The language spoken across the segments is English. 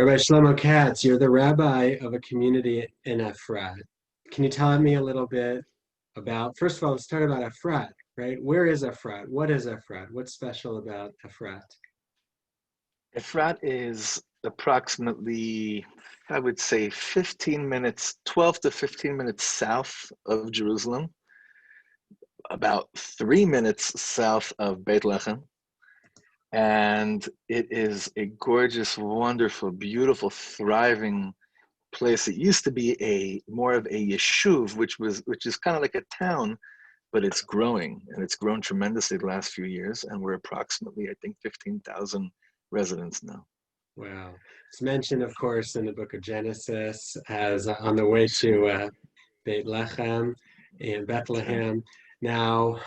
Rabbi Shlomo Katz, you're the rabbi of a community in Efrat. Can you tell me a little bit about, first of all, let's talk about Efrat, right? Where is Efrat? What is Efrat? What's special about Efrat? Efrat is approximately, I would say 15 minutes, 12 to 15 minutes south of Jerusalem, about 3 minutes south of Beit Lechem. And it is a gorgeous, wonderful, beautiful, thriving place. It used to be more of a yeshuv, which is kind of like a town, but it's growing, and it's grown tremendously the last few years. And we're approximately, I think, 15,000 residents now. Wow. It's mentioned, of course, in the book of Genesis as on the way to Beit Lechem and Okay. Bethlehem. Now,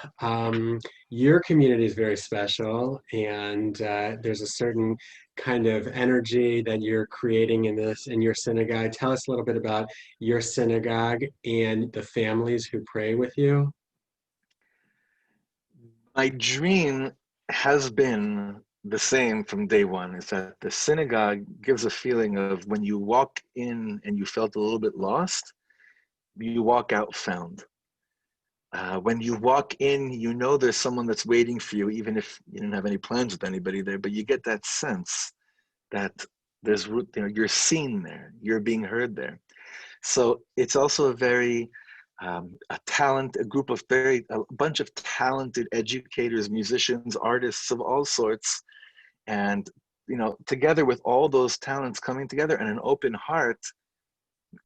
your community is very special, and there's a certain kind of energy that you're creating in your synagogue. Tell us a little bit about your synagogue and the families who pray with you. My dream has been the same from day one, is that the synagogue gives a feeling of when you walk in and you felt a little bit lost, you walk out found. When you walk in, you know there's someone that's waiting for you, even if you didn't have any plans with anybody there, but you get that sense that you're seen there, you're being heard there. So it's also a bunch of talented educators, musicians, artists of all sorts, and together with all those talents coming together and an open heart,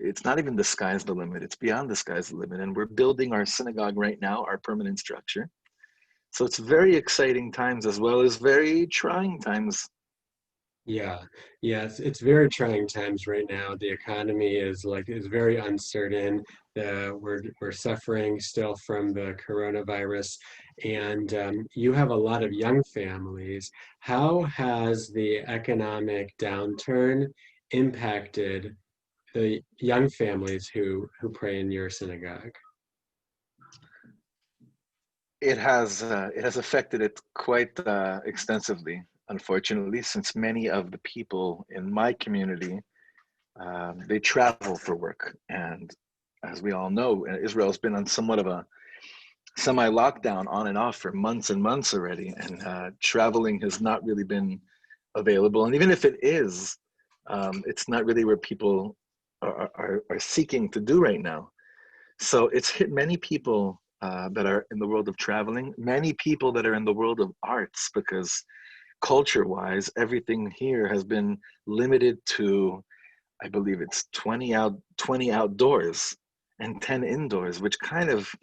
it's not even the sky's the limit, it's beyond the sky's the limit. And we're building our synagogue right now, our permanent structure. So it's very exciting times as well as very trying times. Yeah, yeah, it's very trying times right now. The economy is very uncertain. We're suffering still from the coronavirus, and you have a lot of young families. How has the economic downturn impacted the young families who pray in your synagogue? It has affected it quite extensively, unfortunately, since many of the people in my community, they travel for work. And as we all know, Israel's been on somewhat of a semi-lockdown on and off for months and months already, and traveling has not really been available. And even if it is, it's not really where people are seeking to do right now. So it's hit many people that are in the world of traveling, many people that are in the world of arts, because culture-wise, everything here has been limited to, I believe it's 20 outdoors and 10 indoors, which kind of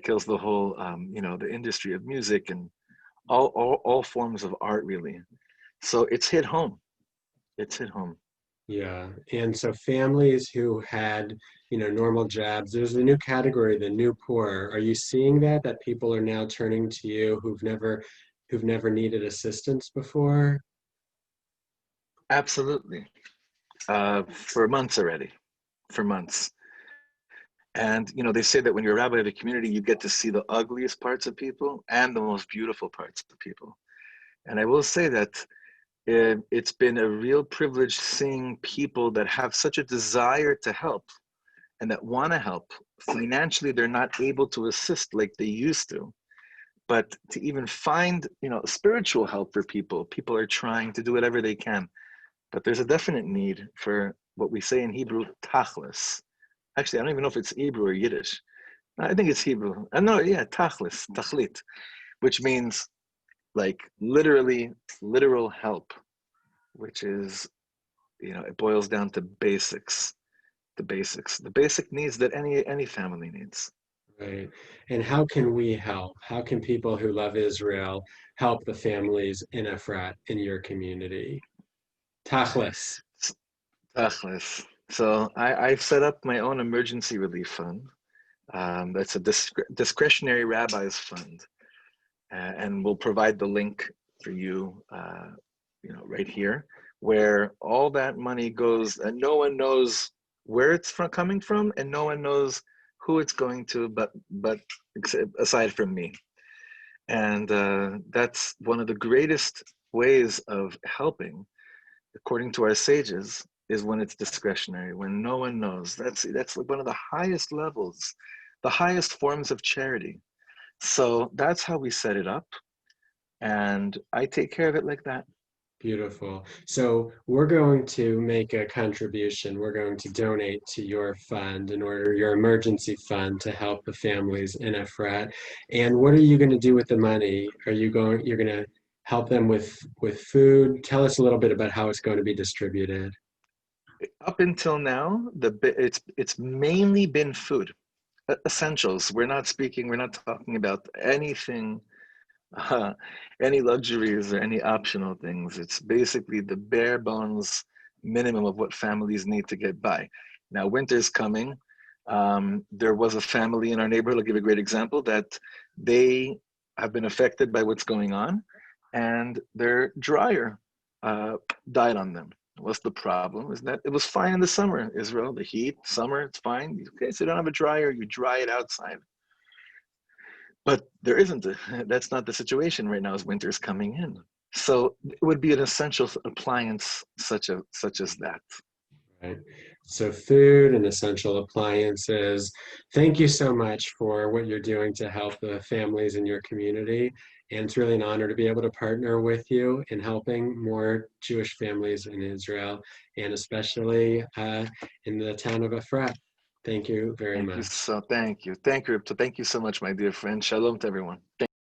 kills the whole, the industry of music and all forms of art, really. So it's hit home. It's hit home. Yeah, and so families who had, normal jobs, there's a new category, the new poor. Are you seeing that people are now turning to you who've never needed assistance before? Absolutely. For months already, for months. And they say that when you're a rabbi of a community, you get to see the ugliest parts of people and the most beautiful parts of people. And I will say that it's been a real privilege seeing people that have such a desire to help and that want to help. Financially, they're not able to assist like they used to. But to even find, spiritual help for people, people are trying to do whatever they can. But there's a definite need for what we say in Hebrew, tachlis. Actually, I don't even know if it's Hebrew or Yiddish. I think it's Hebrew. I know, yeah, tachlis, tachlit, which means like literally, literal help, which is, it boils down to basics, the basic needs that any family needs. Right. And how can we help? How can people who love Israel help the families in Efrat in your community? Tachlis. Tachlis. So I've set up my own emergency relief fund. That's a discretionary rabbi's fund, and we'll provide the link for you, right here, where all that money goes, and no one knows where it's coming from, and no one knows who it's going to, but aside from me. And that's one of the greatest ways of helping, according to our sages, is when it's discretionary, when no one knows. That's like one of the highest levels, the highest forms of charity. So that's how we set it up, and I take care of it like that. Beautiful. So we're going to make a contribution. We're going to donate to your fund in order, your emergency fund to help the families in Efrat. And what are you going to do with the money? You're going to help them with food? Tell us a little bit about how it's going to be distributed. Up until now, it's mainly been food, essentials. We're not talking about anything, uh, any luxuries or any optional things. It's basically the bare bones minimum of what families need to get by. Now, winter's coming. There was a family in our neighborhood, I'll give a great example, that they have been affected by what's going on, and their dryer died on them. What's the problem? Is that it was fine in the summer in Israel, the heat, summer, it's fine. Okay, so you don't have a dryer, you dry it outside. But there isn't that's not the situation right now as winter's coming in. So it would be an essential appliance such as that. Right. So food and essential appliances. Thank you so much for what you're doing to help the families in your community. And it's really an honor to be able to partner with you in helping more Jewish families in Israel, and especially in the town of Efrat. Thank you very Thank you much. so thank you. Thank you. Thank you so much, my dear friend. Shalom to everyone.